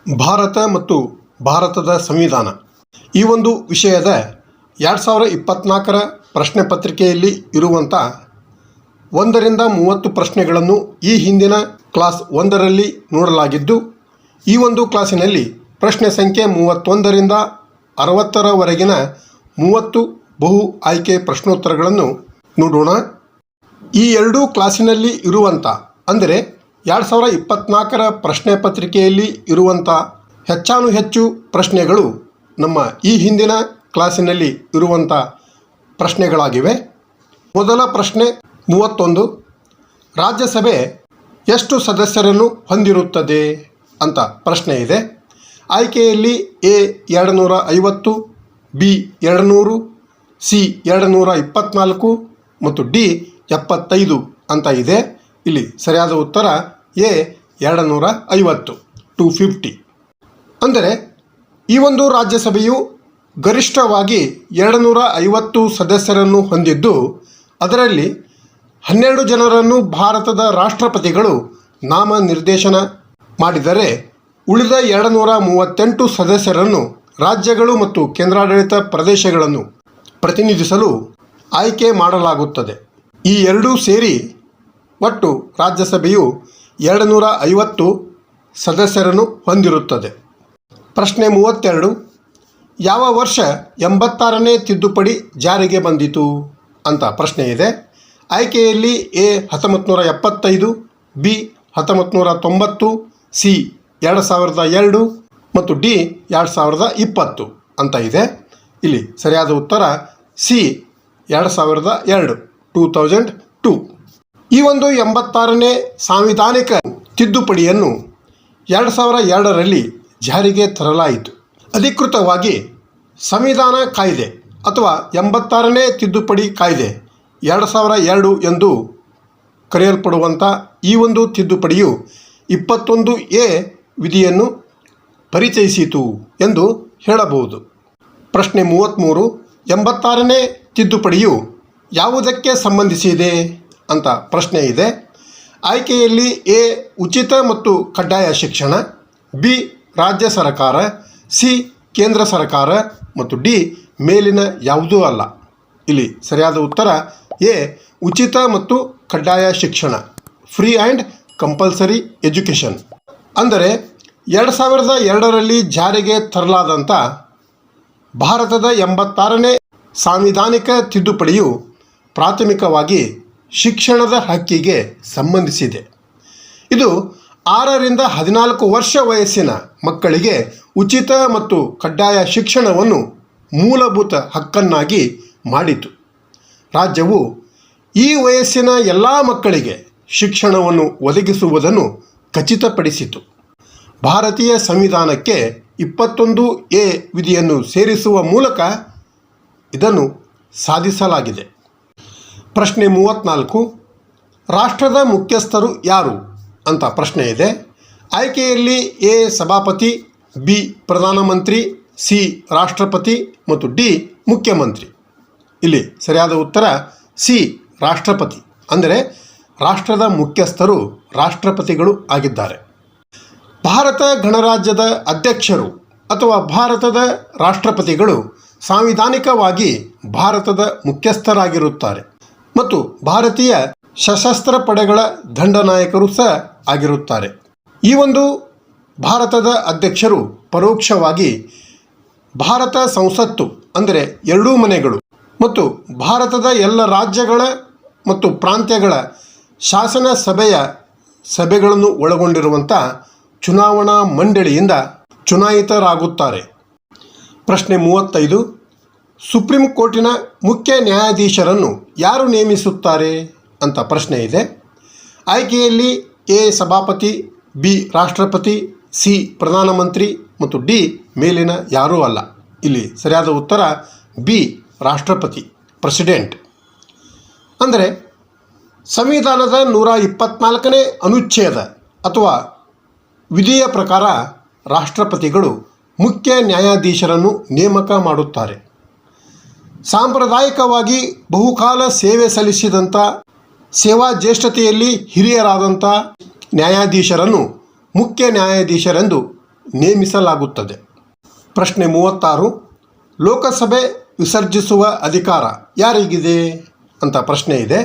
ಭಾರತ ಮತ್ತು ಭಾರತದ ಸಂವಿಧಾನ ಈ ಒಂದು ವಿಷಯದ 2024ರ ಪ್ರಶ್ನೆ ಪತ್ರಿಕೆಯಲ್ಲಿ ಇರುವಂಥ 1ರಿಂದ 30 ಪ್ರಶ್ನೆಗಳನ್ನು ಈ ಹಿಂದಿನ ಕ್ಲಾಸ್ 1ರಲ್ಲಿ ನೋಡಲಾಗಿದ್ದು, ಈ ಒಂದು ಕ್ಲಾಸಿನಲ್ಲಿ ಪ್ರಶ್ನೆ ಸಂಖ್ಯೆ 31ರಿಂದ 60ರವರೆಗಿನ 30 ಬಹು ಆಯ್ಕೆ ಪ್ರಶ್ನೋತ್ತರಗಳನ್ನು ನೋಡೋಣ. ಈ ಎರಡೂ ಕ್ಲಾಸಿನಲ್ಲಿ ಇರುವಂಥ ಅಂದರೆ 2024ರ ಪ್ರಶ್ನೆ ಪತ್ರಿಕೆಯಲ್ಲಿ ಇರುವಂಥ ಹೆಚ್ಚಾನುಹೆಚ್ಚು ಪ್ರಶ್ನೆಗಳು ನಮ್ಮ ಈ ಹಿಂದಿನ ಕ್ಲಾಸಿನಲ್ಲಿ ಇರುವಂಥ ಪ್ರಶ್ನೆಗಳಾಗಿವೆ. ಮೊದಲ ಪ್ರಶ್ನೆ 31. ರಾಜ್ಯಸಭೆ ಎಷ್ಟು ಸದಸ್ಯರನ್ನು ಹೊಂದಿರುತ್ತದೆ ಅಂತ ಪ್ರಶ್ನೆ ಇದೆ. ಆಯ್ಕೆಯಲ್ಲಿ ಎ 250, ಬಿ 200, ಸಿ 224 ಮತ್ತು ಡಿ 75 ಅಂತ ಇದೆ. ಇಲ್ಲಿ ಸರಿಯಾದ ಉತ್ತರ ಎ 250, 250. ಅಂದರೆ ಈ ಒಂದು ರಾಜ್ಯಸಭೆಯು ಗರಿಷ್ಠವಾಗಿ 250 ಸದಸ್ಯರನ್ನು ಹೊಂದಿದ್ದು, ಅದರಲ್ಲಿ 12 ಜನರನ್ನು ಭಾರತದ ರಾಷ್ಟ್ರಪತಿಗಳು ನಾಮನಿರ್ದೇಶನ ಮಾಡಿದರೆ, ಉಳಿದ 238 ಸದಸ್ಯರನ್ನು ರಾಜ್ಯಗಳು ಮತ್ತು ಕೇಂದ್ರಾಡಳಿತ ಪ್ರದೇಶಗಳನ್ನು ಪ್ರತಿನಿಧಿಸಲು ಆಯ್ಕೆ ಮಾಡಲಾಗುತ್ತದೆ. ಈ ಎರಡೂ ಸೇರಿ ಒಟ್ಟು ರಾಜ್ಯಸಭೆಯು 250 ಸದಸ್ಯರನ್ನು ಹೊಂದಿರುತ್ತದೆ. ಪ್ರಶ್ನೆ 32. ಯಾವ ವರ್ಷ 86ನೇ ತಿದ್ದುಪಡಿ ಜಾರಿಗೆ ಬಂದಿತು ಅಂತ ಪ್ರಶ್ನೆ ಇದೆ. ಆಯ್ಕೆಯಲ್ಲಿ ಎ 1975, ಬಿ 1990, ಸಿ 2002 ಮತ್ತು ಡಿ 2020 ಅಂತ ಇದೆ. ಇಲ್ಲಿ ಸರಿಯಾದ ಉತ್ತರ ಸಿ 2002, 2002. ಈ ಒಂದು 86ನೇ ಸಾಂವಿಧಾನಿಕ ತಿದ್ದುಪಡಿಯನ್ನು 2002ರಲ್ಲಿ ಜಾರಿಗೆ ತರಲಾಯಿತು. ಅಧಿಕೃತವಾಗಿ ಸಂವಿಧಾನ ಕಾಯ್ದೆ ಅಥವಾ 86ನೇ ತಿದ್ದುಪಡಿ ಕಾಯ್ದೆ 2002 ಎಂದು ಕರೆಯಲ್ಪಡುವಂಥ ಈ ಒಂದು ತಿದ್ದುಪಡಿಯು 21A ವಿಧಿಯನ್ನು ಪರಿಚಯಿಸಿತು ಎಂದು ಹೇಳಬಹುದು. ಪ್ರಶ್ನೆ 33. 86ನೇ ತಿದ್ದುಪಡಿಯು ಯಾವುದಕ್ಕೆ ಸಂಬಂಧಿಸಿದೆ ಅಂತ ಪ್ರಶ್ನೆ ಇದೆ. ಆಯ್ಕೆಯಲ್ಲಿ ಎ ಉಚಿತ ಮತ್ತು ಕಡ್ಡಾಯ ಶಿಕ್ಷಣ, ಬಿ ರಾಜ್ಯ ಸರ್ಕಾರ, ಸಿ ಕೇಂದ್ರ ಸರ್ಕಾರ ಮತ್ತು ಡಿ ಮೇಲಿನ ಯಾವುದೂ ಅಲ್ಲ. ಇಲ್ಲಿ ಸರಿಯಾದ ಉತ್ತರ ಎ ಉಚಿತ ಮತ್ತು ಕಡ್ಡಾಯ ಶಿಕ್ಷಣ, ಫ್ರೀ ಆ್ಯಂಡ್ ಕಂಪಲ್ಸರಿ ಎಜುಕೇಷನ್. ಅಂದರೆ 2002ರಲ್ಲಿ ಜಾರಿಗೆ ತರಲಾದಂಥ ಭಾರತದ 86ನೇ ಸಾಂವಿಧಾನಿಕ ತಿದ್ದುಪಡಿಯು ಪ್ರಾಥಮಿಕವಾಗಿ ಶಿಕ್ಷಣದ ಹಕ್ಕಿಗೆ ಸಂಬಂಧಿಸಿದೆ. ಇದು 6ರಿಂದ 14 ವರ್ಷ ವಯಸ್ಸಿನ ಮಕ್ಕಳಿಗೆ ಉಚಿತ ಮತ್ತು ಕಡ್ಡಾಯ ಶಿಕ್ಷಣವನ್ನು ಮೂಲಭೂತ ಹಕ್ಕನ್ನಾಗಿ ಮಾಡಿತು. ರಾಜ್ಯವು ಈ ವಯಸ್ಸಿನ ಎಲ್ಲ ಮಕ್ಕಳಿಗೆ ಶಿಕ್ಷಣವನ್ನು ಒದಗಿಸುವುದನ್ನು ಖಚಿತಪಡಿಸಿತು. ಭಾರತೀಯ ಸಂವಿಧಾನಕ್ಕೆ 21A ವಿಧಿಯನ್ನು ಸೇರಿಸುವ ಮೂಲಕ ಇದನ್ನು ಸಾಧಿಸಲಾಗಿದೆ. ಪ್ರಶ್ನೆ 34. ರಾಷ್ಟ್ರದ ಮುಖ್ಯಸ್ಥರು ಯಾರು ಅಂತ ಪ್ರಶ್ನೆ ಇದೆ. ಆಯ್ಕೆಯಲ್ಲಿ ಎ ಸಭಾಪತಿ, ಬಿ ಪ್ರಧಾನಮಂತ್ರಿ, ಸಿ ರಾಷ್ಟ್ರಪತಿ ಮತ್ತು ಡಿ ಮುಖ್ಯಮಂತ್ರಿ. ಇಲ್ಲಿ ಸರಿಯಾದ ಉತ್ತರ ಸಿ ರಾಷ್ಟ್ರಪತಿ. ಅಂದರೆ ರಾಷ್ಟ್ರದ ಮುಖ್ಯಸ್ಥರು ರಾಷ್ಟ್ರಪತಿಗಳು ಆಗಿದ್ದಾರೆ. ಭಾರತ ಗಣರಾಜ್ಯದ ಅಧ್ಯಕ್ಷರು ಅಥವಾ ಭಾರತದ ರಾಷ್ಟ್ರಪತಿಗಳು ಸಾಂವಿಧಾನಿಕವಾಗಿ ಭಾರತದ ಮುಖ್ಯಸ್ಥರಾಗಿರುತ್ತಾರೆ ಮತ್ತು ಭಾರತೀಯ ಸಶಸ್ತ್ರ ಪಡೆಗಳ ದಂಡನಾಯಕರು ಸಹ ಆಗಿರುತ್ತಾರೆ. ಈ ಒಂದು ಭಾರತದ ಅಧ್ಯಕ್ಷರು ಪರೋಕ್ಷವಾಗಿ ಭಾರತ ಸಂಸತ್ತು ಅಂದರೆ ಎರಡೂ ಮನೆಗಳು ಮತ್ತು ಭಾರತದ ಎಲ್ಲ ರಾಜ್ಯಗಳ ಮತ್ತು ಪ್ರಾಂತ್ಯಗಳ ಶಾಸನ ಸಭೆಗಳನ್ನು ಒಳಗೊಂಡಿರುವಂಥ ಚುನಾವಣಾ ಮಂಡಳಿಯಿಂದ ಚುನಾಯಿತರಾಗುತ್ತಾರೆ. ಪ್ರಶ್ನೆ 35. ಸುಪ್ರೀಂ ಕೋರ್ಟಿನ ಮುಖ್ಯ ನ್ಯಾಯಾಧೀಶರನ್ನು ಯಾರು ನೇಮಿಸುತ್ತಾರೆ ಅಂತ ಪ್ರಶ್ನೆ ಇದೆ. ಆಯ್ಕೆಯಲ್ಲಿ ಎ ಸಭಾಪತಿ, ಬಿ ರಾಷ್ಟ್ರಪತಿ, ಸಿ ಪ್ರಧಾನಮಂತ್ರಿ ಮತ್ತು ಡಿ ಮೇಲಿನ ಯಾರೂ ಅಲ್ಲ. ಇಲ್ಲಿ ಸರಿಯಾದ ಉತ್ತರ ಬಿ ರಾಷ್ಟ್ರಪತಿ, ಪ್ರೆಸಿಡೆಂಟ್. ಅಂದರೆ ಸಂವಿಧಾನದ 124ನೇ ಅನುಚ್ಛೇದ ಅಥವಾ ವಿಧಿಯ ಪ್ರಕಾರ ರಾಷ್ಟ್ರಪತಿಗಳು ಮುಖ್ಯ ನ್ಯಾಯಾಧೀಶರನ್ನು ನೇಮಕ ಮಾಡುತ್ತಾರೆ. ಸಾಂಪ್ರದಾಯಿಕವಾಗಿ ಬಹುಕಾಲ ಸೇವೆ ಸಲ್ಲಿಸಿದಂಥ ಸೇವಾ ಜ್ಯೇಷ್ಠತೆಯಲ್ಲಿ ಹಿರಿಯರಾದಂಥ ನ್ಯಾಯಾಧೀಶರನ್ನು ಮುಖ್ಯ ನ್ಯಾಯಾಧೀಶರೆಂದು ನೇಮಿಸಲಾಗುತ್ತದೆ. ಪ್ರಶ್ನೆ 36. ಲೋಕಸಭೆ ವಿಸರ್ಜಿಸುವ ಅಧಿಕಾರ ಯಾರಿಗಿದೆ ಅಂತ ಪ್ರಶ್ನೆ ಇದೆ.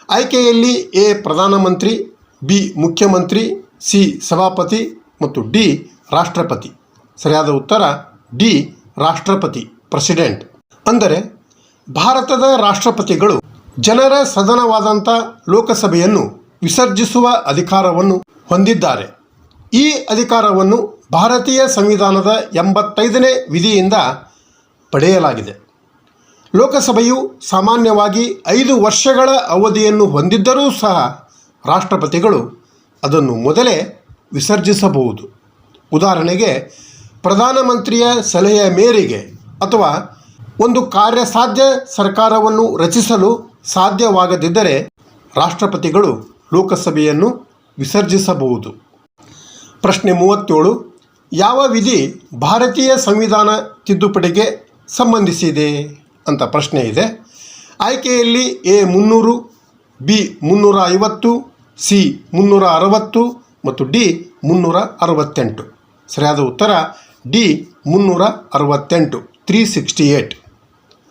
ಆಯ್ಕೆಯಲ್ಲಿ ಎ ಪ್ರಧಾನಮಂತ್ರಿ, ಬಿ ಮುಖ್ಯಮಂತ್ರಿ, ಸಿ ಸಭಾಪತಿ ಮತ್ತು ಡಿ ರಾಷ್ಟ್ರಪತಿ. ಸರಿಯಾದ ಉತ್ತರ ಡಿ ರಾಷ್ಟ್ರಪತಿ, ಪ್ರೆಸಿಡೆಂಟ್. ಅಂದರೆ ಭಾರತದ ರಾಷ್ಟ್ರಪತಿಗಳು ಜನರ ಸದನವಾದಂಥ ಲೋಕಸಭೆಯನ್ನು ವಿಸರ್ಜಿಸುವ ಅಧಿಕಾರವನ್ನು ಹೊಂದಿದ್ದಾರೆ. ಈ ಅಧಿಕಾರವನ್ನು ಭಾರತೀಯ ಸಂವಿಧಾನದ 85ನೇ ವಿಧಿಯಿಂದ ಪಡೆಯಲಾಗಿದೆ. ಲೋಕಸಭೆಯು ಸಾಮಾನ್ಯವಾಗಿ 5 ವರ್ಷಗಳ ಅವಧಿಯನ್ನು ಹೊಂದಿದ್ದರೂ ಸಹ ರಾಷ್ಟ್ರಪತಿಗಳು ಅದನ್ನು ಮೊದಲೇ ವಿಸರ್ಜಿಸಬಹುದು. ಉದಾಹರಣೆಗೆ ಪ್ರಧಾನಮಂತ್ರಿಯ ಸಲಹೆಯ ಮೇರೆಗೆ ಅಥವಾ ಒಂದು ಕಾರ್ಯಸಾಧ್ಯ ಸರ್ಕಾರವನ್ನು ರಚಿಸಲು ಸಾಧ್ಯವಾಗದಿದ್ದರೆ ರಾಷ್ಟ್ರಪತಿಗಳು ಲೋಕಸಭೆಯನ್ನು ವಿಸರ್ಜಿಸಬಹುದು. ಪ್ರಶ್ನೆ 37. ಯಾವ ವಿಧಿ ಭಾರತೀಯ ಸಂವಿಧಾನ ತಿದ್ದುಪಡಿಗೆ ಸಂಬಂಧಿಸಿದೆ ಅಂತ ಪ್ರಶ್ನೆ ಇದೆ. ಆಯ್ಕೆಯಲ್ಲಿ ಎ 300, ಬಿ 350, ಸಿ 360 ಮತ್ತು ಡಿ 368. ಸರಿಯಾದ ಉತ್ತರ ಡಿ 368, 368.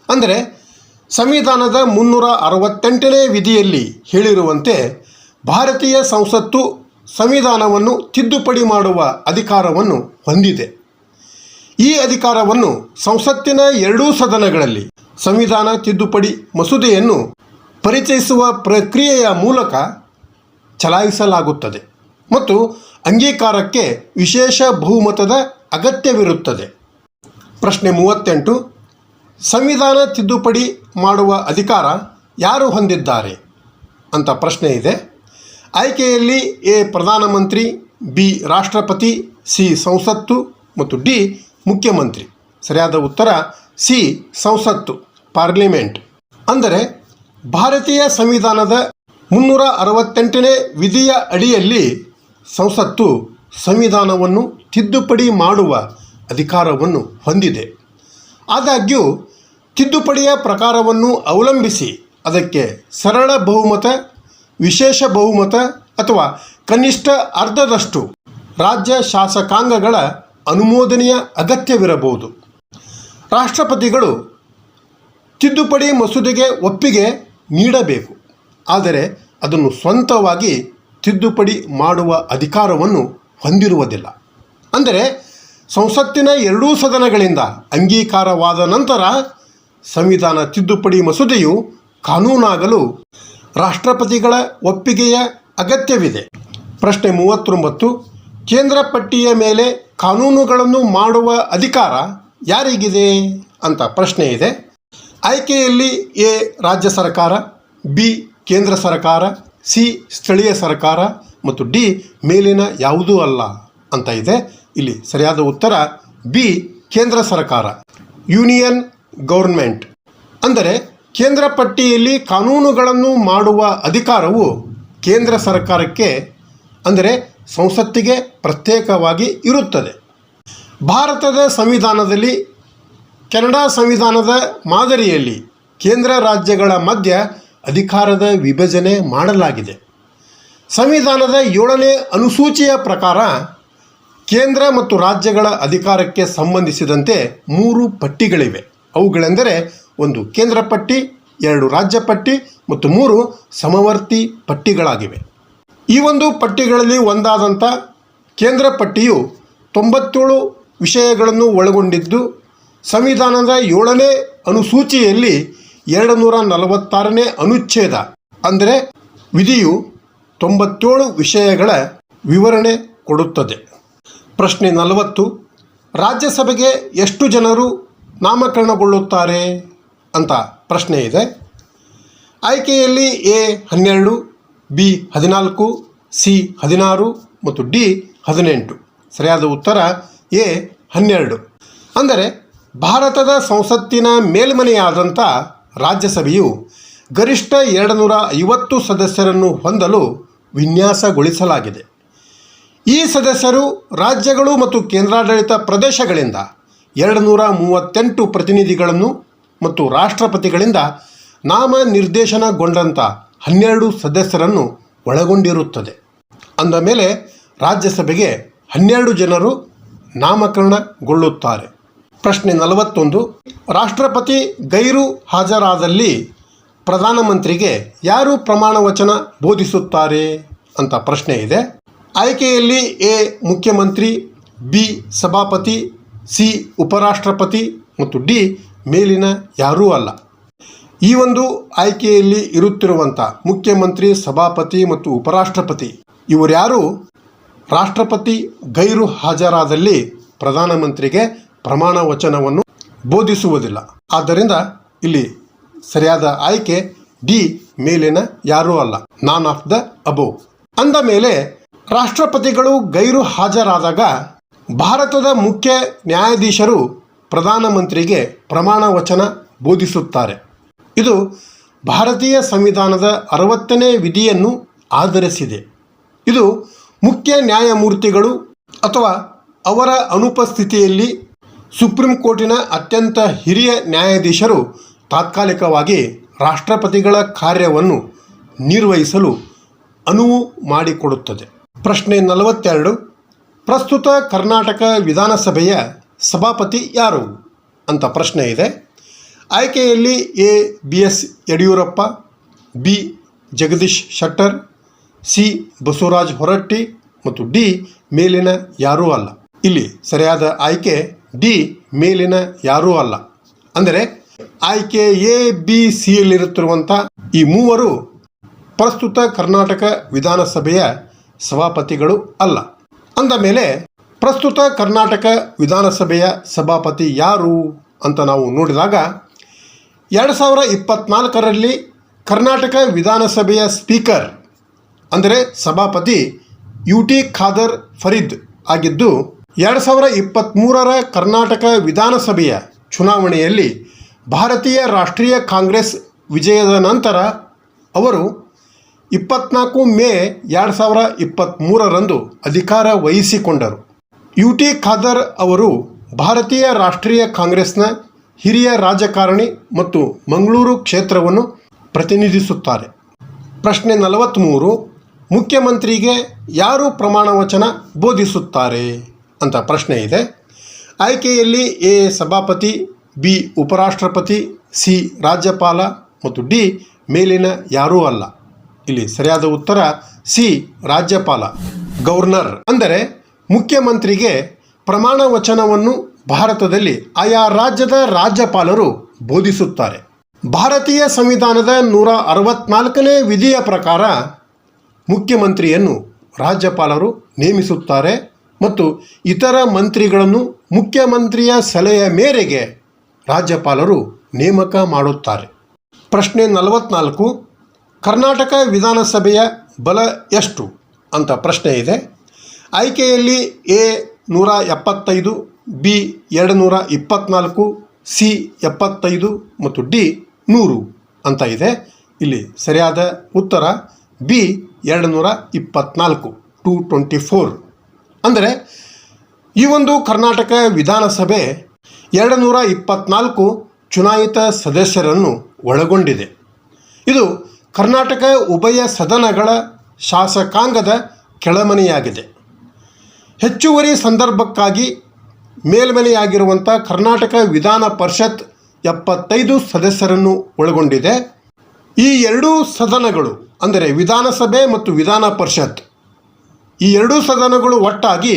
ಅಂದರೆ ಸಂವಿಧಾನದ 368ನೇ ವಿಧಿಯಲ್ಲಿ ಹೇಳಿರುವಂತೆ ಭಾರತೀಯ ಸಂಸತ್ತು ಸಂವಿಧಾನವನ್ನು ತಿದ್ದುಪಡಿ ಮಾಡುವ ಅಧಿಕಾರವನ್ನು ಹೊಂದಿದೆ. ಈ ಅಧಿಕಾರವನ್ನು ಸಂಸತ್ತಿನ ಎರಡೂ ಸದನಗಳಲ್ಲಿ ಸಂವಿಧಾನ ತಿದ್ದುಪಡಿ ಮಸೂದೆಯನ್ನು ಪರಿಚಯಿಸುವ ಪ್ರಕ್ರಿಯೆಯ ಮೂಲಕ ಚಲಾಯಿಸಲಾಗುತ್ತದೆ ಮತ್ತು ಅಂಗೀಕಾರಕ್ಕೆ ವಿಶೇಷ ಬಹುಮತದ ಅಗತ್ಯವಿರುತ್ತದೆ. ಪ್ರಶ್ನೆ 38. ಸಂವಿಧಾನ ತಿದ್ದುಪಡಿ ಮಾಡುವ ಅಧಿಕಾರ ಯಾರು ಹೊಂದಿದ್ದಾರೆ ಅಂತ ಪ್ರಶ್ನೆ ಇದೆ. ಆಯ್ಕೆಯಲ್ಲಿ ಎ ಪ್ರಧಾನಮಂತ್ರಿ, ಬಿ ರಾಷ್ಟ್ರಪತಿ, ಸಿ ಸಂಸತ್ತು ಮತ್ತು ಡಿ ಮುಖ್ಯಮಂತ್ರಿ. ಸರಿಯಾದ ಉತ್ತರ ಸಿ ಸಂಸತ್ತು, ಪಾರ್ಲಿಮೆಂಟ್. ಅಂದರೆ ಭಾರತೀಯ ಸಂವಿಧಾನದ 368ನೇ ವಿಧಿಯ ಅಡಿಯಲ್ಲಿ ಸಂಸತ್ತು ಸಂವಿಧಾನವನ್ನು ತಿದ್ದುಪಡಿ ಮಾಡುವ ಅಧಿಕಾರವನ್ನು ಹೊಂದಿದೆ. ಆದಾಗ್ಯೂ ತಿದ್ದುಪಡಿಯ ಪ್ರಕಾರವನ್ನು ಅವಲಂಬಿಸಿ ಅದಕ್ಕೆ ಸರಳ ಬಹುಮತ, ವಿಶೇಷ ಬಹುಮತ ಅಥವಾ ಕನಿಷ್ಠ ಅರ್ಧದಷ್ಟು ರಾಜ್ಯ ಶಾಸಕಾಂಗಗಳ ಅನುಮೋದನೆಯ ಅಗತ್ಯವಿರಬಹುದು. ರಾಷ್ಟ್ರಪತಿಗಳು ತಿದ್ದುಪಡಿ ಮಸೂದೆಗೆ ಒಪ್ಪಿಗೆ ನೀಡಬೇಕು, ಆದರೆ ಅದನ್ನು ಸ್ವಂತವಾಗಿ ತಿದ್ದುಪಡಿ ಮಾಡುವ ಅಧಿಕಾರವನ್ನು ಹೊಂದಿರುವುದಿಲ್ಲ. ಅಂದರೆ ಸಂಸತ್ತಿನ ಎರಡೂ ಸದನಗಳಿಂದ ಅಂಗೀಕಾರವಾದ ನಂತರ ಸಂವಿಧಾನ ತಿದ್ದುಪಡಿ ಮಸೂದೆಯು ಕಾನೂನಾಗಲು ರಾಷ್ಟ್ರಪತಿಗಳ ಒಪ್ಪಿಗೆಯ ಅಗತ್ಯವಿದೆ. ಪ್ರಶ್ನೆ 39. ಕೇಂದ್ರ ಪಟ್ಟಿಯ ಮೇಲೆ ಕಾನೂನುಗಳನ್ನು ಮಾಡುವ ಅಧಿಕಾರ ಯಾರಿಗಿದೆ ಅಂತ ಪ್ರಶ್ನೆ ಇದೆ. ಆಯ್ಕೆಯಲ್ಲಿ ಎ ರಾಜ್ಯ ಸರ್ಕಾರ, ಬಿ ಕೇಂದ್ರ ಸರ್ಕಾರ, ಸಿ ಸ್ಥಳೀಯ ಸರ್ಕಾರ ಮತ್ತು ಡಿ ಮೇಲಿನ ಯಾವುದೂ ಅಲ್ಲ ಅಂತ ಇದೆ. ಇಲ್ಲಿ ಸರಿಯಾದ ಉತ್ತರ ಬಿ ಕೇಂದ್ರ ಸರ್ಕಾರ, ಯೂನಿಯನ್ ಗೌರ್ಮೆಂಟ್. ಅಂದರೆ ಕೇಂದ್ರ ಪಟ್ಟಿಯಲ್ಲಿ ಕಾನೂನುಗಳನ್ನು ಮಾಡುವ ಅಧಿಕಾರವು ಕೇಂದ್ರ ಸರ್ಕಾರಕ್ಕೆ, ಅಂದರೆ ಸಂಸತ್ತಿಗೆ ಪ್ರತ್ಯೇಕವಾಗಿ ಇರುತ್ತದೆ. ಭಾರತದ ಸಂವಿಧಾನದಲ್ಲಿ ಕೆನಡಾ ಸಂವಿಧಾನದ ಮಾದರಿಯಲ್ಲಿ ಕೇಂದ್ರ ರಾಜ್ಯಗಳ ಮಧ್ಯ ಅಧಿಕಾರದ ವಿಭಜನೆ ಮಾಡಲಾಗಿದೆ. ಸಂವಿಧಾನದ 7ನೇ ಅನುಸೂಚಿಯ ಪ್ರಕಾರ ಕೇಂದ್ರ ಮತ್ತು ರಾಜ್ಯಗಳ ಅಧಿಕಾರಕ್ಕೆ ಸಂಬಂಧಿಸಿದಂತೆ 3 ಪಟ್ಟಿಗಳಿವೆ. ಅವುಗಳೆಂದರೆ 1 ಕೇಂದ್ರ ಪಟ್ಟಿ, 2 ರಾಜ್ಯ ಪಟ್ಟಿ ಮತ್ತು 3 ಸಮವರ್ತಿ ಪಟ್ಟಿಗಳಾಗಿವೆ. ಈ ಒಂದು ಪಟ್ಟಿಗಳಲ್ಲಿ ಒಂದಾದಂಥ ಕೇಂದ್ರ ಪಟ್ಟಿಯು 97 ವಿಷಯಗಳನ್ನು ಒಳಗೊಂಡಿದ್ದು ಸಂವಿಧಾನದ 7ನೇ ಅನುಸೂಚಿಯಲ್ಲಿ 246ನೇ ಅನುಚ್ಛೇದ, ಅಂದರೆ ವಿಧಿಯು 97 ವಿಷಯಗಳ ವಿವರಣೆ ಕೊಡುತ್ತದೆ. ಪ್ರಶ್ನೆ 40. ರಾಜ್ಯಸಭೆಗೆ ಎಷ್ಟು ಜನರು ನಾಮಕರಣಗೊಳ್ಳುತ್ತಾರೆ ಅಂತ ಪ್ರಶ್ನೆ ಇದೆ. ಆಯ್ಕೆಯಲ್ಲಿ ಎ 12, ಬಿ 14, ಸಿ 16 ಮತ್ತು ಡಿ 18. ಸರಿಯಾದ ಉತ್ತರ ಎ 12. ಅಂದರೆ ಭಾರತದ ಸಂಸತ್ತಿನ ಮೇಲ್ಮನೆಯಾದಂಥ ರಾಜ್ಯಸಭೆಯು ಗರಿಷ್ಠ 250 ಸದಸ್ಯರನ್ನು ಹೊಂದಲು ವಿನ್ಯಾಸಗೊಳಿಸಲಾಗಿದೆ. ಈ ಸದಸ್ಯರು ರಾಜ್ಯಗಳು ಮತ್ತು ಕೇಂದ್ರಾಡಳಿತ ಪ್ರದೇಶಗಳಿಂದ 238 ಪ್ರತಿನಿಧಿಗಳನ್ನು ಮತ್ತು ರಾಷ್ಟ್ರಪತಿಗಳಿಂದ ನಾಮನಿರ್ದೇಶನಗೊಂಡಂಥ 12 ಸದಸ್ಯರನ್ನು ಒಳಗೊಂಡಿರುತ್ತದೆ. ಅಂದ ಮೇಲೆ ರಾಜ್ಯಸಭೆಗೆ 12 ಜನರು ನಾಮಕರಣಗೊಳ್ಳುತ್ತಾರೆ. ಪ್ರಶ್ನೆ 41. ರಾಷ್ಟ್ರಪತಿ ಗೈರು ಹಾಜರಾದಲ್ಲಿ ಪ್ರಧಾನಮಂತ್ರಿಗೆ ಯಾರು ಪ್ರಮಾಣ ವಚನ ಬೋಧಿಸುತ್ತಾರೆ ಅಂತ ಪ್ರಶ್ನೆ ಇದೆ. ಆಯ್ಕೆಯಲ್ಲಿ ಎ ಮುಖ್ಯಮಂತ್ರಿ, ಬಿ ಸಭಾಪತಿ, ಸಿ ಉಪರಾಷ್ಟ್ರಪತಿ ಮತ್ತು ಡಿ ಮೇಲಿನ ಯಾರೂ ಅಲ್ಲ. ಈ ಒಂದು ಆಯ್ಕೆಯಲ್ಲಿ ಇರುತ್ತಿರುವಂಥ ಮುಖ್ಯಮಂತ್ರಿ, ಸಭಾಪತಿ ಮತ್ತು ಉಪರಾಷ್ಟ್ರಪತಿ ಇವರ್ಯಾರು ರಾಷ್ಟ್ರಪತಿ ಗೈರು ಹಾಜರಾದಲ್ಲಿ ಪ್ರಧಾನಮಂತ್ರಿಗೆ ಪ್ರಮಾಣ ವಚನವನ್ನು ಬೋಧಿಸುವುದಿಲ್ಲ. ಆದ್ದರಿಂದ ಇಲ್ಲಿ ಸರಿಯಾದ ಆಯ್ಕೆ ಡಿ ಮೇಲಿನ ಯಾರೂ ಅಲ್ಲ, ನಾನ್ ಆಫ್ ದ ಅಬೋವ್. ಅಂದ ಮೇಲೆ ರಾಷ್ಟ್ರಪತಿಗಳು ಗೈರು ಹಾಜರಾದಾಗ ಭಾರತದ ಮುಖ್ಯ ನ್ಯಾಯಾಧೀಶರು ಪ್ರಧಾನಮಂತ್ರಿಗೆ ಪ್ರಮಾಣ ವಚನ ಬೋಧಿಸುತ್ತಾರೆ. ಇದು ಭಾರತೀಯ ಸಂವಿಧಾನದ 60ನೇ ವಿಧಿಯನ್ನು ಆಧರಿಸಿದೆ. ಇದು ಮುಖ್ಯ ನ್ಯಾಯಮೂರ್ತಿಗಳು ಅಥವಾ ಅವರ ಅನುಪಸ್ಥಿತಿಯಲ್ಲಿ ಸುಪ್ರೀಂ ಕೋರ್ಟಿನ ಅತ್ಯಂತ ಹಿರಿಯ ನ್ಯಾಯಾಧೀಶರು ತಾತ್ಕಾಲಿಕವಾಗಿ ರಾಷ್ಟ್ರಪತಿಗಳ ಕಾರ್ಯವನ್ನು ನಿರ್ವಹಿಸಲು ಅನುವು ಮಾಡಿಕೊಡುತ್ತದೆ. ಪ್ರಶ್ನೆ 42. ಪ್ರಸ್ತುತ ಕರ್ನಾಟಕ ವಿಧಾನಸಭೆಯ ಸಭಾಪತಿ ಯಾರು ಅಂತ ಪ್ರಶ್ನೆ ಇದೆ. ಆಯ್ಕೆಯಲ್ಲಿ A B S Yediyurappa, B Jagadish Shettar, C Basavaraj Horatti ಮತ್ತು ಡಿ ಮೇಲಿನ ಯಾರೂ ಅಲ್ಲ. ಇಲ್ಲಿ ಸರಿಯಾದ ಆಯ್ಕೆ ಡಿ ಮೇಲಿನ ಯಾರೂ ಅಲ್ಲ. ಅಂದರೆ ಆಯ್ಕೆ ಎ ಬಿ ಸಿಯಲ್ಲಿರುತ್ತಿರುವಂಥ ಈ ಮೂವರು ಪ್ರಸ್ತುತ ಕರ್ನಾಟಕ ವಿಧಾನಸಭೆಯ ಸಭಾಪತಿಗಳು ಅಲ್ಲ. ಅಂದ ಮೇಲೆ ಪ್ರಸ್ತುತ ಕರ್ನಾಟಕ ವಿಧಾನಸಭೆಯ ಸಭಾಪತಿ ಯಾರು ಅಂತ ನಾವು ನೋಡಿದಾಗ 2024ರಲ್ಲಿ ಕರ್ನಾಟಕ ವಿಧಾನಸಭೆಯ ಸ್ಪೀಕರ್ ಅಂದರೆ ಸಭಾಪತಿ UT ಖಾದರ್ ಫರೀದ್ ಆಗಿದ್ದು, 2023ರ ಕರ್ನಾಟಕ ವಿಧಾನಸಭೆಯ ಚುನಾವಣೆಯಲ್ಲಿ ಭಾರತೀಯ ರಾಷ್ಟ್ರೀಯ ಕಾಂಗ್ರೆಸ್ ವಿಜಯದ ನಂತರ ಅವರು 24 ಮೇ 2023ರಂದು ಅಧಿಕಾರ ವಹಿಸಿಕೊಂಡರು. UT ಖಾದರ್ ಅವರು ಭಾರತೀಯ ರಾಷ್ಟ್ರೀಯ ಕಾಂಗ್ರೆಸ್ನ ಹಿರಿಯ ರಾಜಕಾರಣಿ ಮತ್ತು ಮಂಗಳೂರು ಕ್ಷೇತ್ರವನ್ನು ಪ್ರತಿನಿಧಿಸುತ್ತಾರೆ. ಪ್ರಶ್ನೆ 43. ಮುಖ್ಯಮಂತ್ರಿಗೆ ಯಾರು ಪ್ರಮಾಣ ವಚನ ಬೋಧಿಸುತ್ತಾರೆ ಅಂತ ಪ್ರಶ್ನೆ ಇದೆ. ಆಯ್ಕೆಯಲ್ಲಿ ಎ ಸಭಾಪತಿ, ಬಿ ಉಪರಾಷ್ಟ್ರಪತಿ, ಸಿ ರಾಜ್ಯಪಾಲ ಮತ್ತು ಡಿ ಮೇಲಿನ ಯಾರೂ ಅಲ್ಲ. ಇಲ್ಲಿ ಸರಿಯಾದ ಉತ್ತರ ಸಿ ರಾಜ್ಯಪಾಲ, ಗವರ್ನರ್. ಅಂದರೆ ಮುಖ್ಯಮಂತ್ರಿಗೆ ಪ್ರಮಾಣ ವಚನವನ್ನು ಭಾರತದಲ್ಲಿ ಆಯಾ ರಾಜ್ಯದ ರಾಜ್ಯಪಾಲರು ಬೋಧಿಸುತ್ತಾರೆ. ಭಾರತೀಯ ಸಂವಿಧಾನದ 164ನೇ ವಿಧಿಯ ಪ್ರಕಾರ ಮುಖ್ಯಮಂತ್ರಿಯನ್ನು ರಾಜ್ಯಪಾಲರು ನೇಮಿಸುತ್ತಾರೆ ಮತ್ತು ಇತರ ಮಂತ್ರಿಗಳನ್ನು ಮುಖ್ಯಮಂತ್ರಿಯ ಸಲಹೆಯ ಮೇರೆಗೆ ರಾಜ್ಯಪಾಲರು ನೇಮಕ ಮಾಡುತ್ತಾರೆ. ಪ್ರಶ್ನೆ 44. ಕರ್ನಾಟಕ ವಿಧಾನಸಭೆಯ ಬಲ ಎಷ್ಟು ಅಂತ ಪ್ರಶ್ನೆ ಇದೆ. ಆಯ್ಕೆಯಲ್ಲಿ ಎ 175, ಬಿ 224, ಸಿ 75 ಮತ್ತು ಡಿ 100 ಅಂತ ಇದೆ. ಇಲ್ಲಿ ಸರಿಯಾದ ಉತ್ತರ ಬಿ 224, 224. ಅಂದರೆ ಈ ಒಂದು ಕರ್ನಾಟಕ ವಿಧಾನಸಭೆ 224 ಚುನಾಯಿತ ಸದಸ್ಯರನ್ನು ಒಳಗೊಂಡಿದೆ. ಇದು ಕರ್ನಾಟಕ ಉಭಯ ಸದನಗಳ ಶಾಸಕಾಂಗದ ಕೆಳಮನೆಯಾಗಿದೆ. ಹೆಚ್ಚುವರಿ ಸಂದರ್ಭಕ್ಕಾಗಿ ಮೇಲ್ಮನೆಯಾಗಿರುವಂಥ ಕರ್ನಾಟಕ ವಿಧಾನ ಪರಿಷತ್ 75 ಸದಸ್ಯರನ್ನು ಒಳಗೊಂಡಿದೆ. ಈ ಎರಡೂ ಸದನಗಳು ಅಂದರೆ ವಿಧಾನಸಭೆ ಮತ್ತು ವಿಧಾನ ಪರಿಷತ್, ಈ ಎರಡೂ ಸದನಗಳು ಒಟ್ಟಾಗಿ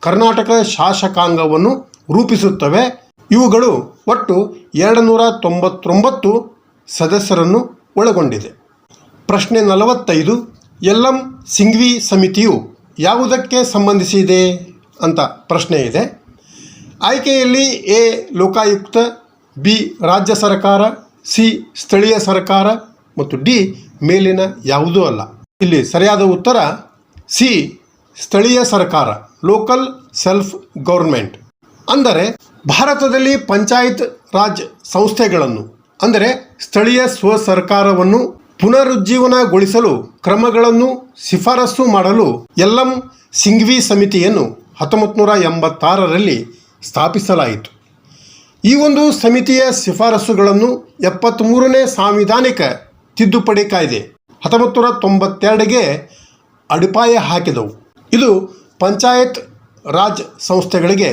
ಕರ್ನಾಟಕ ಶಾಸಕಾಂಗವನ್ನು ರೂಪಿಸುತ್ತವೆ. ಇವುಗಳು ಒಟ್ಟು 299 ಸದಸ್ಯರನ್ನು ಒಳಗೊಂಡಿದೆ. ಪ್ರಶ್ನೆ 45. ಯಲ್ಲಂ ಸಿಂಘ್ವಿ ಸಮಿತಿಯು ಯಾವುದಕ್ಕೆ ಸಂಬಂಧಿಸಿದೆ ಅಂತ ಪ್ರಶ್ನೆ ಇದೆ. ಆಯ್ಕೆಯಲ್ಲಿ ಎ ಲೋಕಾಯುಕ್ತ, ಬಿ ರಾಜ್ಯ ಸರ್ಕಾರ, ಸಿ ಸ್ಥಳೀಯ ಸರ್ಕಾರ ಮತ್ತು ಡಿ ಮೇಲಿನ ಯಾವುದೂ ಅಲ್ಲ. ಇಲ್ಲಿ ಸರಿಯಾದ ಉತ್ತರ ಸಿ ಸ್ಥಳೀಯ ಸರ್ಕಾರ, ಲೋಕಲ್ ಸೆಲ್ಫ್ ಗೌರ್ಮೆಂಟ್. ಅಂದರೆ ಭಾರತದಲ್ಲಿ ಪಂಚಾಯತ್ ರಾಜ್ ಸಂಸ್ಥೆಗಳನ್ನು ಅಂದರೆ ಸ್ಥಳೀಯ ಸ್ವ ಸರ್ಕಾರವನ್ನು ಪುನರುಜ್ಜೀವನಗೊಳಿಸಲು ಕ್ರಮಗಳನ್ನು ಶಿಫಾರಸು ಮಾಡಲು ಯಲ್ಲಂ ಸಿಂಘ್ವಿ ಸಮಿತಿಯನ್ನು 1986ರಲ್ಲಿ ಸ್ಥಾಪಿಸಲಾಯಿತು. ಈ ಒಂದು ಸಮಿತಿಯ ಶಿಫಾರಸುಗಳನ್ನು 73ನೇ ಸಾಂವಿಧಾನಿಕ ತಿದ್ದುಪಡಿ ಕಾಯ್ದೆ 1992ಗೆ ಅಡಿಪಾಯ ಹಾಕಿದವು. ಇದು ಪಂಚಾಯತ್ ರಾಜ್ ಸಂಸ್ಥೆಗಳಿಗೆ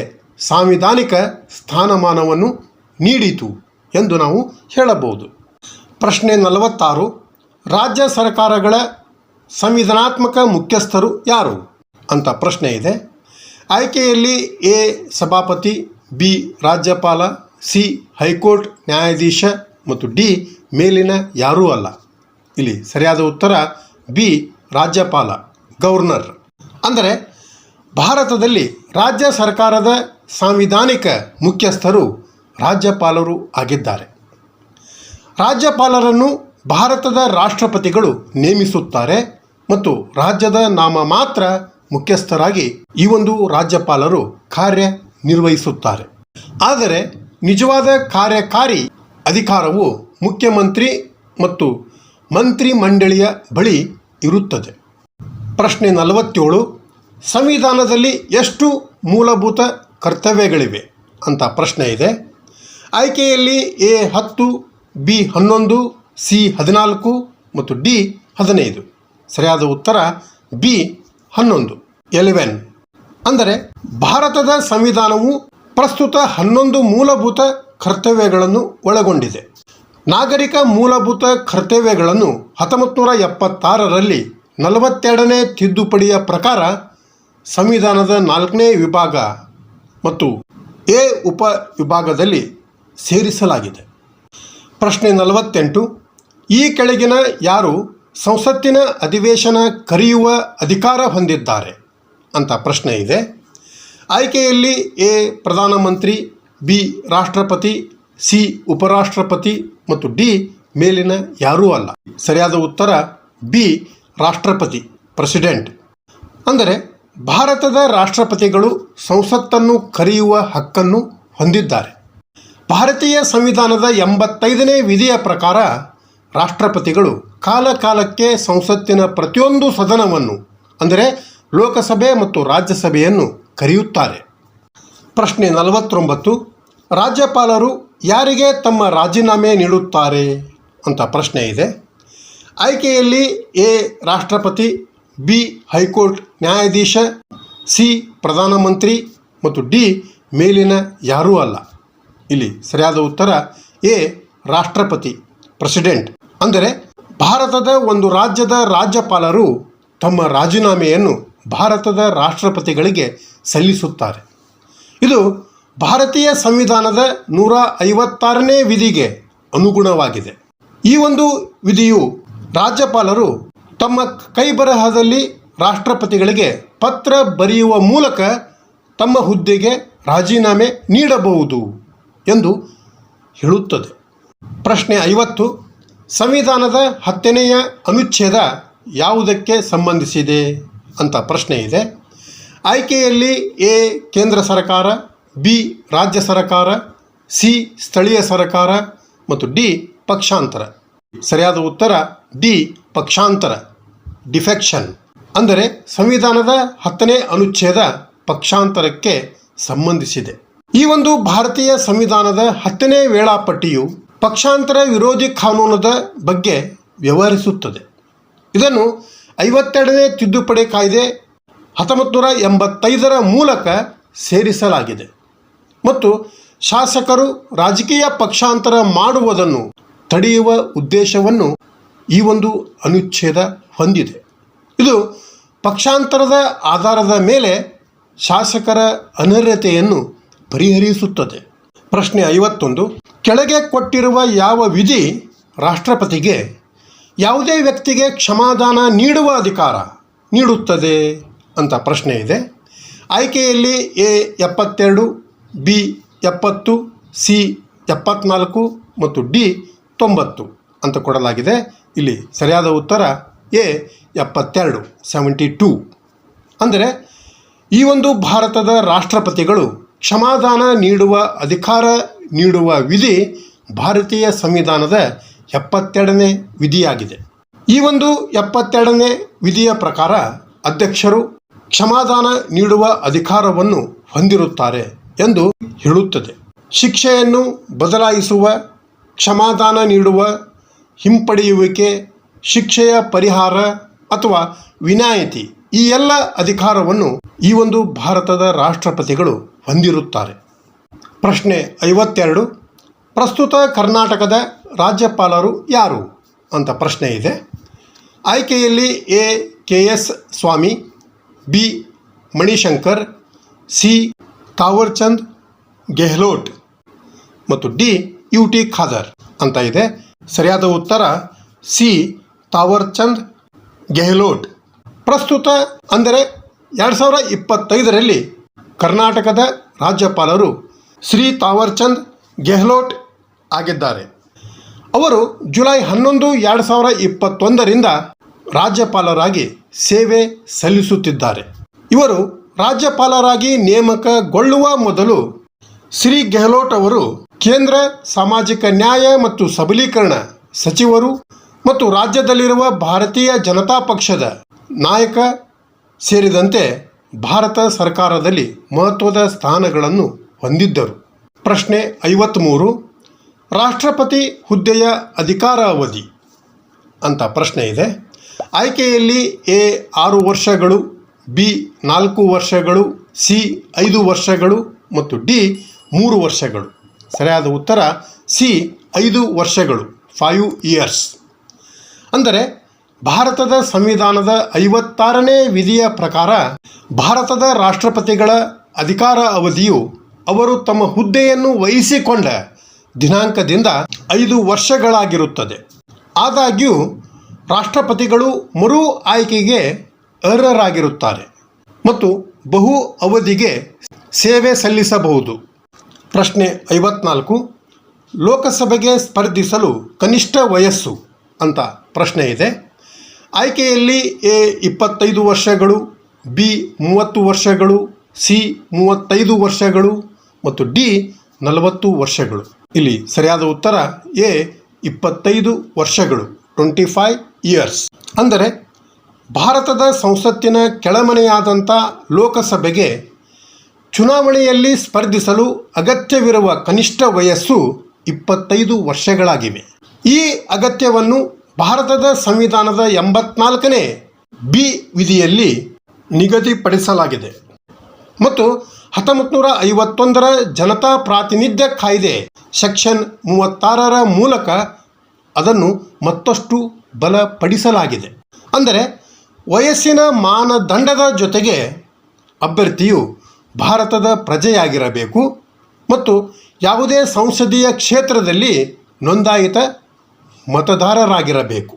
ಸಾಂವಿಧಾನಿಕ ಸ್ಥಾನಮಾನವನ್ನು ನೀಡಿತು ಎಂದು ನಾವು ಹೇಳಬಹುದು. ಪ್ರಶ್ನೆ 46. ರಾಜ್ಯ ಸರ್ಕಾರಗಳ ಸಂವಿಧಾನಾತ್ಮಕ ಮುಖ್ಯಸ್ಥರು ಯಾರು ಅಂತ ಪ್ರಶ್ನೆ ಇದೆ. ಆಯ್ಕೆಯಲ್ಲಿ ಎ ಸಭಾಪತಿ, ಬಿ ರಾಜ್ಯಪಾಲ, ಸಿ ಹೈಕೋರ್ಟ್ ನ್ಯಾಯಾಧೀಶ ಮತ್ತು ಡಿ ಮೇಲಿನ ಯಾರೂ ಅಲ್ಲ. ಇಲ್ಲಿ ಸರಿಯಾದ ಉತ್ತರ ಬಿ ರಾಜ್ಯಪಾಲ, ಗವರ್ನರ್. ಅಂದರೆ ಭಾರತದಲ್ಲಿ ರಾಜ್ಯ ಸರ್ಕಾರದ ಸಾಂವಿಧಾನಿಕ ಮುಖ್ಯಸ್ಥರು ರಾಜ್ಯಪಾಲರು ಆಗಿದ್ದಾರೆ. ರಾಜ್ಯಪಾಲರನ್ನು ಭಾರತದ ರಾಷ್ಟ್ರಪತಿಗಳು ನೇಮಿಸುತ್ತಾರೆ ಮತ್ತು ರಾಜ್ಯದ ನಾಮಮಾತ್ರ ಮುಖ್ಯಸ್ಥರಾಗಿ ಈ ಒಂದು ರಾಜ್ಯಪಾಲರು ಕಾರ್ಯನಿರ್ವಹಿಸುತ್ತಾರೆ. ಆದರೆ ನಿಜವಾದ ಕಾರ್ಯಕಾರಿ ಅಧಿಕಾರವು ಮುಖ್ಯಮಂತ್ರಿ ಮತ್ತು ಮಂತ್ರಿಮಂಡಳಿಯ ಬಳಿ ಇರುತ್ತದೆ. ಪ್ರಶ್ನೆ 47. ಸಂವಿಧಾನದಲ್ಲಿ ಎಷ್ಟು ಮೂಲಭೂತ ಕರ್ತವ್ಯಗಳಿವೆ ಅಂತ ಪ್ರಶ್ನೆ ಇದೆ. ಆಯ್ಕೆಯಲ್ಲಿ ಎ 10, ಬಿ 11, ಸಿ 14 ಮತ್ತು ಡಿ 15. ಸರಿಯಾದ ಉತ್ತರ ಬಿ 11. ಅಂದರೆ ಭಾರತದ ಸಂವಿಧಾನವು ಪ್ರಸ್ತುತ 11 ಮೂಲಭೂತ ಕರ್ತವ್ಯಗಳನ್ನು ಒಳಗೊಂಡಿದೆ. ನಾಗರಿಕ ಮೂಲಭೂತ ಕರ್ತವ್ಯಗಳನ್ನು 1976ರಲ್ಲಿ 42ನೇ ತಿದ್ದುಪಡಿಯ ಪ್ರಕಾರ ಸಂವಿಧಾನದ 4ನೇ ವಿಭಾಗ ಮತ್ತು ಎ ಉಪ ವಿಭಾಗದಲ್ಲಿ ಸೇರಿಸಲಾಗಿದೆ. ಪ್ರಶ್ನೆ 48. ಈ ಕೆಳಗಿನ ಯಾರು ಸಂಸತ್ತಿನ ಅಧಿವೇಶನ ಕರೆಯುವ ಅಧಿಕಾರ ಹೊಂದಿದ್ದಾರೆ ಅಂತ ಪ್ರಶ್ನೆ ಇದೆ. ಆಯ್ಕೆಯಲ್ಲಿ ಎ ಪ್ರಧಾನಮಂತ್ರಿ, ಬಿ ರಾಷ್ಟ್ರಪತಿ, ಸಿ ಉಪರಾಷ್ಟ್ರಪತಿ ಮತ್ತು ಡಿ ಮೇಲಿನ ಯಾರೂ ಅಲ್ಲ. ಸರಿಯಾದ ಉತ್ತರ ಬಿ ರಾಷ್ಟ್ರಪತಿ, ಪ್ರೆಸಿಡೆಂಟ್. ಅಂದರೆ ಭಾರತದ ರಾಷ್ಟ್ರಪತಿಗಳು ಸಂಸತ್ತನ್ನು ಕರೆಯುವ ಹಕ್ಕನ್ನು ಹೊಂದಿದ್ದಾರೆ. ಭಾರತೀಯ ಸಂವಿಧಾನದ 85ನೇ ವಿಧಿಯ ಪ್ರಕಾರ ರಾಷ್ಟ್ರಪತಿಗಳು ಕಾಲಕಾಲಕ್ಕೆ ಸಂಸತ್ತಿನ ಪ್ರತಿಯೊಂದು ಸದನವನ್ನು ಅಂದರೆ ಲೋಕಸಭೆ ಮತ್ತು ರಾಜ್ಯಸಭೆಯನ್ನು ಕರೆಯುತ್ತಾರೆ. ಪ್ರಶ್ನೆ 49. ರಾಜ್ಯಪಾಲರು ಯಾರಿಗೆ ತಮ್ಮ ರಾಜೀನಾಮೆ ನೀಡುತ್ತಾರೆ ಅಂತ ಪ್ರಶ್ನೆ ಇದೆ. ಆಯ್ಕೆಯಲ್ಲಿ ಎ ರಾಷ್ಟ್ರಪತಿ, ಬಿ ಹೈಕೋರ್ಟ್ ನ್ಯಾಯಾಧೀಶ, ಸಿ ಪ್ರಧಾನಮಂತ್ರಿ ಮತ್ತು ಡಿ ಮೇಲಿನ ಯಾರೂ ಅಲ್ಲ. ಇಲ್ಲಿ ಸರಿಯಾದ ಉತ್ತರ ಎ ರಾಷ್ಟ್ರಪತಿ, ಪ್ರೆಸಿಡೆಂಟ್. ಅಂದರೆ ಭಾರತದ ಒಂದು ರಾಜ್ಯದ ರಾಜ್ಯಪಾಲರು ತಮ್ಮ ರಾಜೀನಾಮೆಯನ್ನು ಭಾರತದ ರಾಷ್ಟ್ರಪತಿಗಳಿಗೆ ಸಲ್ಲಿಸುತ್ತಾರೆ. ಇದು ಭಾರತೀಯ ಸಂವಿಧಾನದ 156ನೇ ವಿಧಿಗೆ ಅನುಗುಣವಾಗಿದೆ. ಈ ಒಂದು ವಿಧಿಯು ರಾಜ್ಯಪಾಲರು ತಮ್ಮ ಕೈಬರಹದಲ್ಲಿ ರಾಷ್ಟ್ರಪತಿಗಳಿಗೆ ಪತ್ರ ಬರೆಯುವ ಮೂಲಕ ತಮ್ಮ ಹುದ್ದೆಗೆ ರಾಜೀನಾಮೆ ನೀಡಬಹುದು ಎಂದು ಹೇಳುತ್ತದೆ. ಪ್ರಶ್ನೆ 50. ಸಂವಿಧಾನದ 10ನೆಯ ಅನುಚ್ಛೇದ ಯಾವುದಕ್ಕೆ ಸಂಬಂಧಿಸಿದೆ ಅಂತ ಪ್ರಶ್ನೆ ಇದೆ. ಆಯ್ಕೆಯಲ್ಲಿ ಎ ಕೇಂದ್ರ ಸರ್ಕಾರ, ಬಿ ರಾಜ್ಯ ಸರ್ಕಾರ, ಸಿ ಸ್ಥಳೀಯ ಸರ್ಕಾರ ಮತ್ತು ಡಿ ಪಕ್ಷಾಂತರ. ಸರಿಯಾದ ಉತ್ತರ ಡಿ ಪಕ್ಷಾಂತರ, ಡಿಫೆಕ್ಷನ್. ಅಂದರೆ ಸಂವಿಧಾನದ 10ನೇ ಅನುಚ್ಛೇದ ಪಕ್ಷಾಂತರಕ್ಕೆ ಸಂಬಂಧಿಸಿದೆ. ಈ ಒಂದು ಭಾರತೀಯ ಸಂವಿಧಾನದ 10ನೇ ವೇಳಾಪಟ್ಟಿಯು ಪಕ್ಷಾಂತರ ವಿರೋಧಿ ಕಾನೂನದ ಬಗ್ಗೆ ವ್ಯವಹರಿಸುತ್ತದೆ. ಇದನ್ನು 52ನೇ ತಿದ್ದುಪಡಿ ಕಾಯ್ದೆ 1985ರ ಮೂಲಕ ಸೇರಿಸಲಾಗಿದೆ ಮತ್ತು ಶಾಸಕರು ರಾಜಕೀಯ ಪಕ್ಷಾಂತರ ಮಾಡುವುದನ್ನು ತಡೆಯುವ ಉದ್ದೇಶವನ್ನು ಈ ಒಂದು ಅನುಚ್ಛೇದ ಹೊಂದಿದೆ. ಇದು ಪಕ್ಷಾಂತರದ ಆಧಾರದ ಮೇಲೆ ಶಾಸಕರ ಅನರ್ಹತೆಯನ್ನು ಪರಿಹರಿಸುತ್ತದೆ. ಪ್ರಶ್ನೆ 51. ಕೆಳಗೆ ಕೊಟ್ಟಿರುವ ಯಾವ ವಿಧಿ ರಾಷ್ಟ್ರಪತಿಗೆ ಯಾವುದೇ ವ್ಯಕ್ತಿಗೆ ಕ್ಷಮಾದಾನ ನೀಡುವ ಅಧಿಕಾರ ನೀಡುತ್ತದೆ ಅಂತ ಪ್ರಶ್ನೆ ಇದೆ. ಆಯ್ಕೆಯಲ್ಲಿ ಎ 72, ಬಿ 70, ಸಿ 74 ಮತ್ತು ಡಿ 90 ಅಂತ ಕೊಡಲಾಗಿದೆ. ಇಲ್ಲಿ ಸರಿಯಾದ ಉತ್ತರ ಎ 72, 72. ಅಂದರೆ ಈ ಒಂದು ಭಾರತದ ರಾಷ್ಟ್ರಪತಿಗಳು ಕ್ಷಮಾದಾನ ನೀಡುವ ಅಧಿಕಾರ ನೀಡುವ ವಿಧಿ ಭಾರತೀಯ ಸಂವಿಧಾನದ 72ನೇ ವಿಧಿಯಾಗಿದೆ. ಈ ಒಂದು 72ನೇ ವಿಧಿಯ ಪ್ರಕಾರ ಅಧ್ಯಕ್ಷರು ಕ್ಷಮಾದಾನ ನೀಡುವ ಅಧಿಕಾರವನ್ನು ಹೊಂದಿರುತ್ತಾರೆ ಎಂದು ಹೇಳುತ್ತದೆ. ಶಿಕ್ಷೆಯನ್ನು ಬದಲಾಯಿಸುವ, ಕ್ಷಮಾದಾನ ನೀಡುವ, ಹಿಂಪಡೆಯುವಿಕೆ, ಶಿಕ್ಷೆಯ ಪರಿಹಾರ ಅಥವಾ ವಿನಾಯಿತಿ ಈ ಎಲ್ಲ ಅಧಿಕಾರವನ್ನು ಈ ಒಂದು ಭಾರತದ ರಾಷ್ಟ್ರಪತಿಗಳು ಹೊಂದಿರುತ್ತಾರೆ. ಪ್ರಶ್ನೆ 52. ಪ್ರಸ್ತುತ ಕರ್ನಾಟಕದ ರಾಜ್ಯಪಾಲರು ಯಾರು ಅಂತ ಪ್ರಶ್ನೆ ಇದೆ. ಆಯ್ಕೆಯಲ್ಲಿ A. K S. Swamy, B. Manishankar, C. Thawarchand Gehlot ಮತ್ತು ಡಿ. ಯು.ಟಿ. ಖಾದರ್ ಅಂತ ಇದೆ. ಸರಿಯಾದ ಉತ್ತರ ಸಿ. ತಾವರ್ಚಂದ್ ಗೆಹ್ಲೋಟ್. ಪ್ರಸ್ತುತ ಅಂದರೆ 2025ರಲ್ಲಿ ಕರ್ನಾಟಕದ ರಾಜ್ಯಪಾಲರು ಶ್ರೀ ತಾವರ್ಚಂದ್ ಗೆಹ್ಲೋಟ್ ಆಗಿದ್ದಾರೆ. ಅವರು ಜುಲೈ 11, 2021ರಿಂದ ರಾಜ್ಯಪಾಲರಾಗಿ ಸೇವೆ ಸಲ್ಲಿಸುತ್ತಿದ್ದಾರೆ. ಇವರು ರಾಜ್ಯಪಾಲರಾಗಿ ನೇಮಕಗೊಳ್ಳುವ ಮೊದಲು ಶ್ರೀ ಗೆಹ್ಲೋಟ್ ಅವರು ಕೇಂದ್ರ ಸಾಮಾಜಿಕ ನ್ಯಾಯ ಮತ್ತು ಸಬಲೀಕರಣ ಸಚಿವರು ಮತ್ತು ರಾಜ್ಯದಲ್ಲಿರುವ ಭಾರತೀಯ ಜನತಾ ಪಕ್ಷದ ನಾಯಕ ಸೇರಿದಂತೆ ಭಾರತ ಸರ್ಕಾರದಲ್ಲಿ ಮಹತ್ವದ ಸ್ಥಾನಗಳನ್ನು ಹೊಂದಿದ್ದರು. ಪ್ರಶ್ನೆ 53. ರಾಷ್ಟ್ರಪತಿ ಹುದ್ದೆಯ ಅಧಿಕಾರ ಅವಧಿ ಅಂತ ಪ್ರಶ್ನೆ ಇದೆ. ಆಯ್ಕೆಯಲ್ಲಿ ಎ. 6 ವರ್ಷಗಳು, ಬಿ. 4 ವರ್ಷಗಳು, ಸಿ. 5 ವರ್ಷಗಳು ಮತ್ತು ಡಿ. 3 ವರ್ಷಗಳು. ಸರಿಯಾದ ಉತ್ತರ ಸಿ. 5 ವರ್ಷಗಳು, 5 ಇಯರ್ಸ್. ಅಂದರೆ ಭಾರತದ ಸಂವಿಧಾನದ 56ನೇ ವಿಧಿಯ ಪ್ರಕಾರ ಭಾರತದ ರಾಷ್ಟ್ರಪತಿಗಳ ಅಧಿಕಾರ ಅವಧಿಯು ಅವರು ತಮ್ಮ ಹುದ್ದೆಯನ್ನು ವಹಿಸಿಕೊಂಡ ದಿನಾಂಕದಿಂದ 5 ವರ್ಷಗಳಾಗಿರುತ್ತದೆ. ಆದಾಗ್ಯೂ ರಾಷ್ಟ್ರಪತಿಗಳು ಮರು ಆಯ್ಕೆಗೆ ಅರ್ಹರಾಗಿರುತ್ತಾರೆ ಮತ್ತು ಬಹು ಅವಧಿಗೆ ಸೇವೆ ಸಲ್ಲಿಸಬಹುದು. ಪ್ರಶ್ನೆ 54. ಲೋಕಸಭೆಗೆ ಸ್ಪರ್ಧಿಸಲು ಕನಿಷ್ಠ ವಯಸ್ಸು ಅಂತ ಪ್ರಶ್ನೆ ಇದೆ. ಆಯ್ಕೆಯಲ್ಲಿ ಎ. 25 ವರ್ಷಗಳು, ಬಿ. 30 ವರ್ಷಗಳು, ಸಿ. 35 ವರ್ಷಗಳು ಮತ್ತು ಡಿ. 40 ವರ್ಷಗಳು. ಇಲ್ಲಿ ಸರಿಯಾದ ಉತ್ತರ ಎ. 25 ವರ್ಷಗಳು, 25 ಇಯರ್ಸ್. ಅಂದರೆ ಭಾರತದ ಸಂಸತ್ತಿನ ಕೆಳಮನೆಯಾದಂಥ ಲೋಕಸಭೆಗೆ ಚುನಾವಣೆಯಲ್ಲಿ ಸ್ಪರ್ಧಿಸಲು ಅಗತ್ಯವಿರುವ ಕನಿಷ್ಠ ವಯಸ್ಸು 25 ವರ್ಷಗಳಾಗಿವೆ. ಈ ಅಗತ್ಯವನ್ನು ಭಾರತದ ಸಂವಿಧಾನದ 84ನೇ ಬಿ ವಿಧಿಯಲ್ಲಿ ನಿಗದಿಪಡಿಸಲಾಗಿದೆ ಮತ್ತು 1951ರ ಜನತಾ ಪ್ರಾತಿನಿಧ್ಯ ಕಾಯ್ದೆ ಸೆಕ್ಷನ್ 36ರ ಮೂಲಕ ಅದನ್ನು ಮತ್ತಷ್ಟು ಬಲಪಡಿಸಲಾಗಿದೆ. ಅಂದರೆ ವಯಸ್ಸಿನ ಮಾನದಂಡದ ಜೊತೆಗೆ ಅಭ್ಯರ್ಥಿಯು ಭಾರತದ ಪ್ರಜೆಯಾಗಿರಬೇಕು ಮತ್ತು ಯಾವುದೇ ಸಂಸದೀಯ ಕ್ಷೇತ್ರದಲ್ಲಿ ನೋಂದಾಯಿತ ಮತದಾರರಾಗಿರಬೇಕು.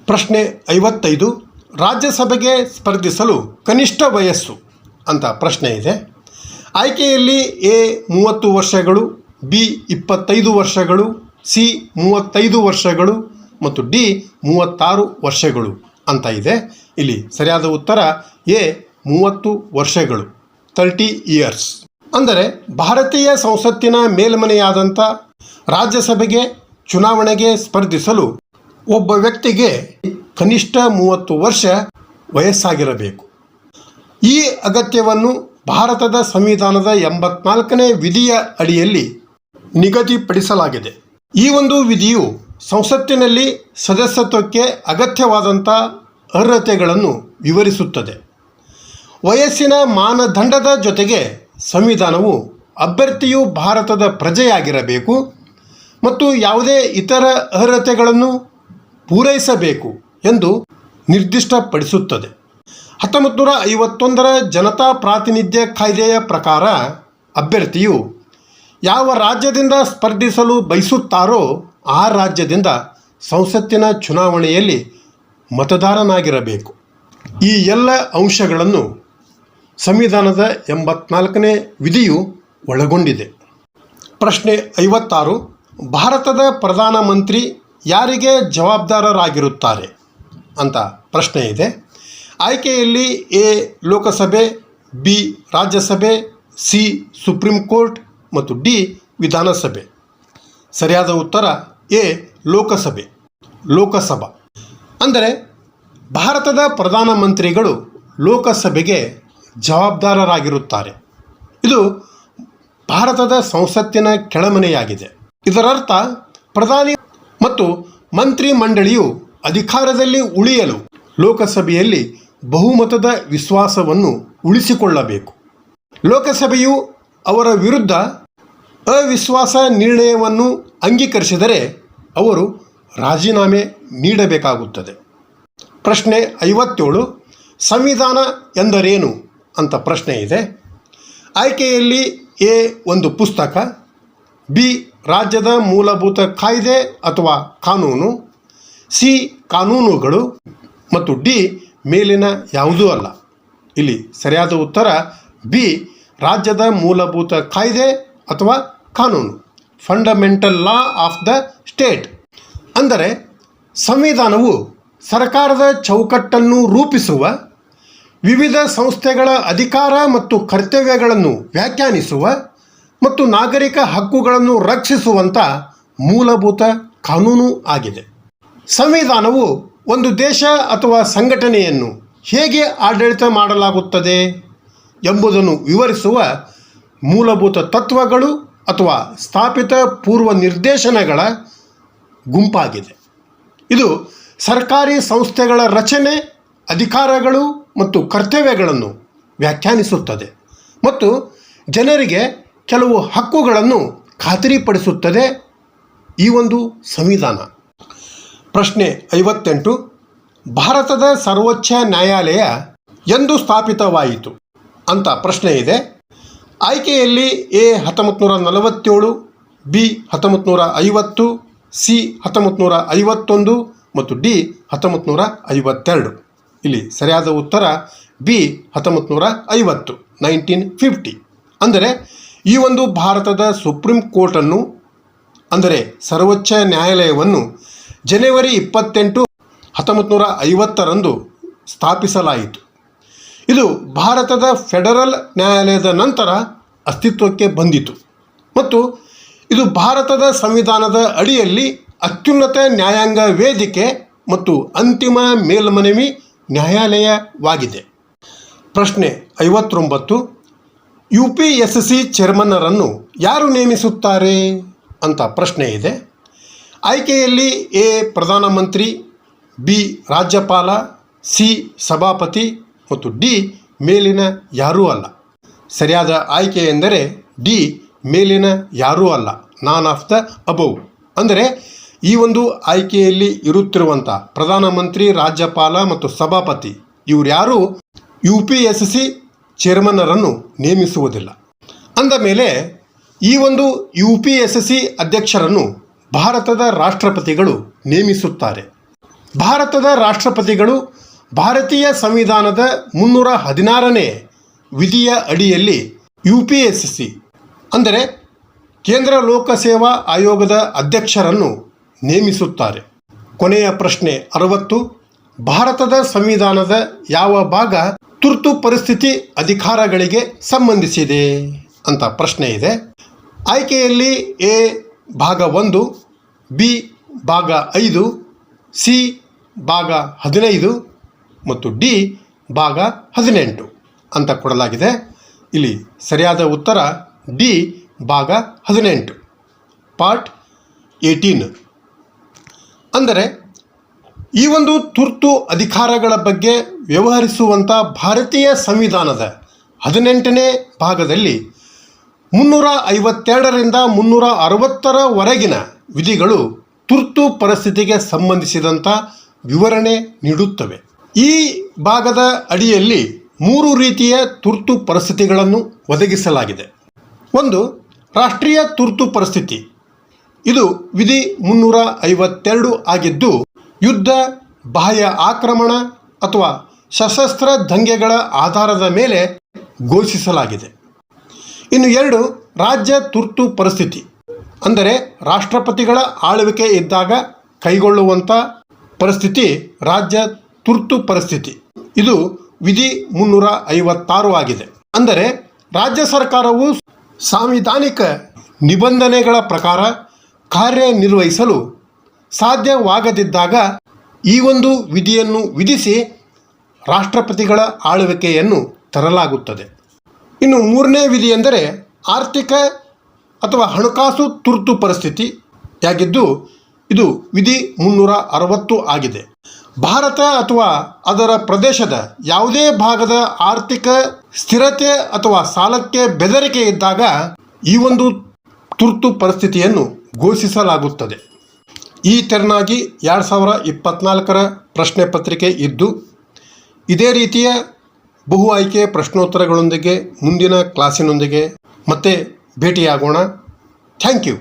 ಪ್ರಶ್ನೆ 55. ರಾಜ್ಯಸಭೆಗೆ ಸ್ಪರ್ಧಿಸಲು ಕನಿಷ್ಠ ವಯಸ್ಸು ಅಂತ ಪ್ರಶ್ನೆ ಇದೆ. ಆಯ್ಕೆಯಲ್ಲಿ ಎ. 30 ವರ್ಷಗಳು, ಬಿ. 25 ವರ್ಷಗಳು, ಸಿ. 35 ವರ್ಷಗಳು ಮತ್ತು ಡಿ. 36 ವರ್ಷಗಳು ಅಂತ ಇದೆ. ಇಲ್ಲಿ ಸರಿಯಾದ ಉತ್ತರ ಎ. 30 ವರ್ಷಗಳು, 30 ಇಯರ್ಸ್. ಅಂದರೆ ಭಾರತೀಯ ಸಂಸತ್ತಿನ ಮೇಲ್ಮನೆಯಾದಂಥ ರಾಜ್ಯಸಭೆಗೆ ಚುನಾವಣೆಗೆ ಸ್ಪರ್ಧಿಸಲು ಒಬ್ಬ ವ್ಯಕ್ತಿಗೆ ಕನಿಷ್ಠ 30 ವರ್ಷ ವಯಸ್ಸಾಗಿರಬೇಕು. ಈ ಅಗತ್ಯವನ್ನು ಭಾರತದ ಸಂವಿಧಾನದ 84ನೇ ವಿಧಿಯ ಅಡಿಯಲ್ಲಿ ನಿಗದಿಪಡಿಸಲಾಗಿದೆ. ಈ ಒಂದು ವಿಧಿಯು ಸಂಸತ್ತಿನಲ್ಲಿ ಸದಸ್ಯತ್ವಕ್ಕೆ ಅಗತ್ಯವಾದಂಥ ಅರ್ಹತೆಗಳನ್ನು ವಿವರಿಸುತ್ತದೆ. ವಯಸ್ಸಿನ ಮಾನದಂಡದ ಜೊತೆಗೆ ಸಂವಿಧಾನವು ಅಭ್ಯರ್ಥಿಯು ಭಾರತದ ಪ್ರಜೆಯಾಗಿರಬೇಕು ಮತ್ತು ಯಾವುದೇ ಇತರ ಅರ್ಹತೆಗಳನ್ನು ಪೂರೈಸಬೇಕು ಎಂದು ನಿರ್ದಿಷ್ಟಪಡಿಸುತ್ತದೆ. 1951ರ ಜನತಾ ಪ್ರಾತಿನಿಧ್ಯ ಕಾಯ್ದೆಯ ಪ್ರಕಾರ ಅಭ್ಯರ್ಥಿಯು ಯಾವ ರಾಜ್ಯದಿಂದ ಸ್ಪರ್ಧಿಸಲು ಬಯಸುತ್ತಾರೋ ಆ ರಾಜ್ಯದಿಂದ ಸಂಸತ್ತಿನ ಚುನಾವಣೆಯಲ್ಲಿ ಮತದಾರನಾಗಿರಬೇಕು. ಈ ಎಲ್ಲ ಅಂಶಗಳನ್ನು ಸಂವಿಧಾನದ 84ನೇ ವಿಧಿಯು ಒಳಗೊಂಡಿದೆ. ಪ್ರಶ್ನೆ 56. ಭಾರತದ ಪ್ರಧಾನಮಂತ್ರಿ ಯಾರಿಗೆ ಜವಾಬ್ದಾರರಾಗಿರುತ್ತಾರೆ ಅಂತ ಪ್ರಶ್ನೆ ಇದೆ. ಆಯ್ಕೆಯಲ್ಲಿ ಎ. Lok Sabha, B. ರಾಜ್ಯಸಭೆ, ಸಿ. ಸುಪ್ರೀಂ ಕೋರ್ಟ್ ಮತ್ತು ಡಿ. ವಿಧಾನಸಭೆ. ಸರಿಯಾದ ಉತ್ತರ ಎ. ಲೋಕಸಭಾ. ಅಂದರೆ ಭಾರತದ ಪ್ರಧಾನಮಂತ್ರಿಗಳು ಲೋಕಸಭೆಗೆ ಜವಾಬ್ದಾರರಾಗಿರುತ್ತಾರೆ. ಇದು ಭಾರತದ ಸಂಸತ್ತಿನ ಕೆಳಮನೆಯಾಗಿದೆ. ಇದರರ್ಥ ಪ್ರಧಾನಿ ಮತ್ತು ಮಂತ್ರಿ ಮಂಡಳಿಯು ಅಧಿಕಾರದಲ್ಲಿ ಉಳಿಯಲು ಲೋಕಸಭೆಯಲ್ಲಿ ಬಹುಮತದ ವಿಶ್ವಾಸವನ್ನು ಉಳಿಸಿಕೊಳ್ಳಬೇಕು. ಲೋಕಸಭೆಯು ಅವರ ವಿರುದ್ಧ ಅವಿಶ್ವಾಸ ನಿರ್ಣಯವನ್ನು ಅಂಗೀಕರಿಸಿದರೆ ಅವರು ರಾಜೀನಾಮೆ ನೀಡಬೇಕಾಗುತ್ತದೆ. ಪ್ರಶ್ನೆ 57, ಸಂವಿಧಾನ ಎಂದರೇನು ಅಂತ ಪ್ರಶ್ನೆ ಇದೆ. ಆಯ್ಕೆಯಲ್ಲಿ ಎ ಒಂದು ಪುಸ್ತಕ, ಬಿ ರಾಜ್ಯದ ಮೂಲಭೂತ ಕಾಯ್ದೆ ಅಥವಾ ಕಾನೂನು, ಸಿ ಕಾನೂನುಗಳು ಮತ್ತು ಡಿ ಮೇಲಿನ ಯಾವುದೂ ಅಲ್ಲ. ಇಲ್ಲಿ ಸರಿಯಾದ ಉತ್ತರ ಬಿ ರಾಜ್ಯದ ಮೂಲಭೂತ ಕಾಯ್ದೆ ಅಥವಾ ಕಾನೂನು, fundamental law of the state. ಅಂದರೆ ಸಂವಿಧಾನವು ಸರ್ಕಾರದ ಚೌಕಟ್ಟನ್ನು ರೂಪಿಸುವ, ವಿವಿಧ ಸಂಸ್ಥೆಗಳ ಅಧಿಕಾರ ಮತ್ತು ಕರ್ತವ್ಯಗಳನ್ನು ವ್ಯಾಖ್ಯಾನಿಸುವ ಮತ್ತು ನಾಗರಿಕ ಹಕ್ಕುಗಳನ್ನು ರಕ್ಷಿಸುವಂಥ ಮೂಲಭೂತ ಕಾನೂನು ಆಗಿದೆ. ಸಂವಿಧಾನವು ಒಂದು ದೇಶ ಅಥವಾ ಸಂಘಟನೆಯನ್ನು ಹೇಗೆ ಆಡಳಿತ ಮಾಡಲಾಗುತ್ತದೆ ಎಂಬುದನ್ನು ವಿವರಿಸುವ ಮೂಲಭೂತ ತತ್ವಗಳು ಅಥವಾ ಸ್ಥಾಪಿತ ಪೂರ್ವ ನಿರ್ದೇಶನಗಳ ಗುಂಪಾಗಿದೆ. ಇದು ಸರ್ಕಾರಿ ಸಂಸ್ಥೆಗಳ ರಚನೆ, ಅಧಿಕಾರಗಳು ಮತ್ತು ಕರ್ತವ್ಯಗಳನ್ನು ವ್ಯಾಖ್ಯಾನಿಸುತ್ತದೆ ಮತ್ತು ಜನರಿಗೆ ಕೆಲವು ಹಕ್ಕುಗಳನ್ನು ಖಾತರಿಪಡಿಸುತ್ತದೆ. ಈ ಒಂದು ಸಂವಿಧಾನ. ಪ್ರಶ್ನೆ 58, ಭಾರತದ ಸರ್ವೋಚ್ಚ ನ್ಯಾಯಾಲಯ ಎಂದು ಸ್ಥಾಪಿತವಾಯಿತು ಅಂತ ಪ್ರಶ್ನೆ ಇದೆ. ಆಯ್ಕೆಯಲ್ಲಿ ಎ 1947, ಬಿ 1950, ಸಿ 1951 ಮತ್ತು ಡಿ 1952. ಇಲ್ಲಿ ಸರಿಯಾದ ಉತ್ತರ ಬಿ 1950, 1950. ಅಂದರೆ ಈ ಒಂದು ಭಾರತದ ಸುಪ್ರೀಂ ಕೋರ್ಟನ್ನು, ಅಂದರೆ ಸರ್ವೋಚ್ಚ ನ್ಯಾಯಾಲಯವನ್ನು ಜನವರಿ 28, 1950ರಂದು ಸ್ಥಾಪಿಸಲಾಯಿತು. ಇದು ಭಾರತದ ಫೆಡರಲ್ ನ್ಯಾಯಾಲಯದ ನಂತರ ಅಸ್ತಿತ್ವಕ್ಕೆ ಬಂದಿತು ಮತ್ತು ಇದು ಭಾರತದ ಸಂವಿಧಾನದ ಅಡಿಯಲ್ಲಿ ಅತ್ಯುನ್ನತ ನ್ಯಾಯಾಂಗ ವೇದಿಕೆ ಮತ್ತು ಅಂತಿಮ ಮೇಲ್ಮನವಿ ನ್ಯಾಯಾಲಯವಾಗಿದೆ. ಪ್ರಶ್ನೆ 59, UPSC ಚೇರ್ಮನ್ನರನ್ನು ಯಾರು ನೇಮಿಸುತ್ತಾರೆ ಅಂತ ಪ್ರಶ್ನೆ ಇದೆ. ಆಯ್ಕೆಯಲ್ಲಿ ಎ ಪ್ರಧಾನಮಂತ್ರಿ, ಬಿ ರಾಜ್ಯಪಾಲ, ಸಿ ಸಭಾಪತಿ ಮತ್ತು ಡಿ ಮೇಲಿನ ಯಾರೂ ಅಲ್ಲ. ಸರಿಯಾದ ಆಯ್ಕೆ ಎಂದರೆ ಡಿ ಮೇಲಿನ ಯಾರೂ ಅಲ್ಲ, ನಾನ್ ಆಫ್ ದ ಅಬೌವ್. ಅಂದರೆ ಈ ಒಂದು ಆಯ್ಕೆಯಲ್ಲಿ ಇರುತ್ತಿರುವಂಥ ಪ್ರಧಾನಮಂತ್ರಿ, ರಾಜ್ಯಪಾಲ ಮತ್ತು ಸಭಾಪತಿ ಇವರ್ಯಾರೂ UPSC ಚೇರ್ಮನ್ನರನ್ನು ನೇಮಿಸುವುದಿಲ್ಲ. ಅಂದ ಮೇಲೆ ಈ ಒಂದು UPSC ಅಧ್ಯಕ್ಷರನ್ನು ಭಾರತದ ರಾಷ್ಟ್ರಪತಿಗಳು ನೇಮಿಸುತ್ತಾರೆ. ಭಾರತದ ರಾಷ್ಟ್ರಪತಿಗಳು ಭಾರತೀಯ ಸಂವಿಧಾನದ 316ನೇ ವಿಧಿಯ ಅಡಿಯಲ್ಲಿ UPSC ಅಂದರೆ ಕೇಂದ್ರ ಲೋಕಸೇವಾ ಆಯೋಗದ ಅಧ್ಯಕ್ಷರನ್ನು ನೇಮಿಸುತ್ತಾರೆ. ಕೊನೆಯ ಪ್ರಶ್ನೆ 60, ಭಾರತದ ಸಂವಿಧಾನದ ಯಾವ ಭಾಗ ತುರ್ತು ಪರಿಸ್ಥಿತಿ ಅಧಿಕಾರಗಳಿಗೆ ಸಂಬಂಧಿಸಿದೆ ಅಂತ ಪ್ರಶ್ನೆ ಇದೆ. ಆಯ್ಕೆಯಲ್ಲಿ ಎ ಭಾಗ 1, ಬಿ ಭಾಗ 5, ಸಿ ಭಾಗ 15 ಮತ್ತು ಡಿ ಭಾಗ 18 ಅಂತ ಕೊಡಲಾಗಿದೆ. ಇಲ್ಲಿ ಸರಿಯಾದ ಉತ್ತರ ಡಿ ಭಾಗ 18, ಪಾರ್ಟ್ 18. ಅಂದರೆ ಈ ಒಂದು ತುರ್ತು ಅಧಿಕಾರಗಳ ಬಗ್ಗೆ ವ್ಯವಹರಿಸುವಂಥ ಭಾರತೀಯ ಸಂವಿಧಾನದ 18ನೇ ಭಾಗದಲ್ಲಿ 352ರಿಂದ 360ರವರೆಗಿನ ವಿಧಿಗಳು ತುರ್ತು ಪರಿಸ್ಥಿತಿಗೆ ಸಂಬಂಧಿಸಿದಂಥ ವಿವರಣೆ ನೀಡುತ್ತವೆ. ಈ ಭಾಗದ ಅಡಿಯಲ್ಲಿ 3 ರೀತಿಯ ತುರ್ತು ಪರಿಸ್ಥಿತಿಗಳನ್ನು ಒದಗಿಸಲಾಗಿದೆ. ಒಂದು, ರಾಷ್ಟ್ರೀಯ ತುರ್ತು ಪರಿಸ್ಥಿತಿ. ಇದು ವಿಧಿ 352 ಆಗಿದ್ದು ಯುದ್ಧ, ಬಾಹ್ಯ ಆಕ್ರಮಣ ಅಥವಾ ಸಶಸ್ತ್ರ ದಂಗೆಗಳ ಆಧಾರದ ಮೇಲೆ ಘೋಷಿಸಲಾಗಿದೆ. ಇನ್ನು 2, ರಾಜ್ಯ ತುರ್ತು ಪರಿಸ್ಥಿತಿ. ಅಂದರೆ ರಾಷ್ಟ್ರಪತಿಗಳ ಆಳ್ವಿಕೆ ಇದ್ದಾಗ ಕೈಗೊಳ್ಳುವಂಥ ಪರಿಸ್ಥಿತಿ ರಾಜ್ಯ ತುರ್ತು ಪರಿಸ್ಥಿತಿ. ಇದು ವಿಧಿ 356 ಆಗಿದೆ. ಅಂದರೆ ರಾಜ್ಯ ಸರ್ಕಾರವು ಸಾಂವಿಧಾನಿಕ ನಿಬಂಧನೆಗಳ ಪ್ರಕಾರ ಕಾರ್ಯನಿರ್ವಹಿಸಲು ಸಾಧ್ಯವಾಗದಿದ್ದಾಗ ಈ ಒಂದು ವಿಧಿಯನ್ನು ವಿಧಿಸಿ ರಾಷ್ಟ್ರಪತಿಗಳ ಆಳ್ವಿಕೆಯನ್ನು ತರಲಾಗುತ್ತದೆ. ಇನ್ನು 3ನೇ ವಿಧಿ ಎಂದರೆ ಆರ್ಥಿಕ ಅಥವಾ ಹಣಕಾಸು ತುರ್ತು ಪರಿಸ್ಥಿತಿಯಾಗಿದ್ದು ಇದು ವಿಧಿ 360 ಆಗಿದೆ. ಭಾರತ ಅಥವಾ ಅದರ ಪ್ರದೇಶದ ಯಾವುದೇ ಭಾಗದ ಆರ್ಥಿಕ ಸ್ಥಿರತೆ ಅಥವಾ ಸಾಲಕ್ಕೆ ಬೆದರಿಕೆ ಇದ್ದಾಗ ಈ ಒಂದು ತುರ್ತು ಪರಿಸ್ಥಿತಿಯನ್ನು ಘೋಷಿಸಲಾಗುತ್ತದೆ. ಈ ತೆರನಾಗಿ 2024 ಪ್ರಶ್ನೆ ಪತ್ರಿಕೆ ಇದ್ದು, ಇದೇ ರೀತಿಯ ಬಹು ಆಯ್ಕೆ ಪ್ರಶ್ನೋತ್ತರಗಳೊಂದಿಗೆ ಮುಂದಿನ ಕ್ಲಾಸಿನೊಂದಿಗೆ ಮತ್ತೆ ಭೇಟಿಯಾಗೋಣ. Thank you.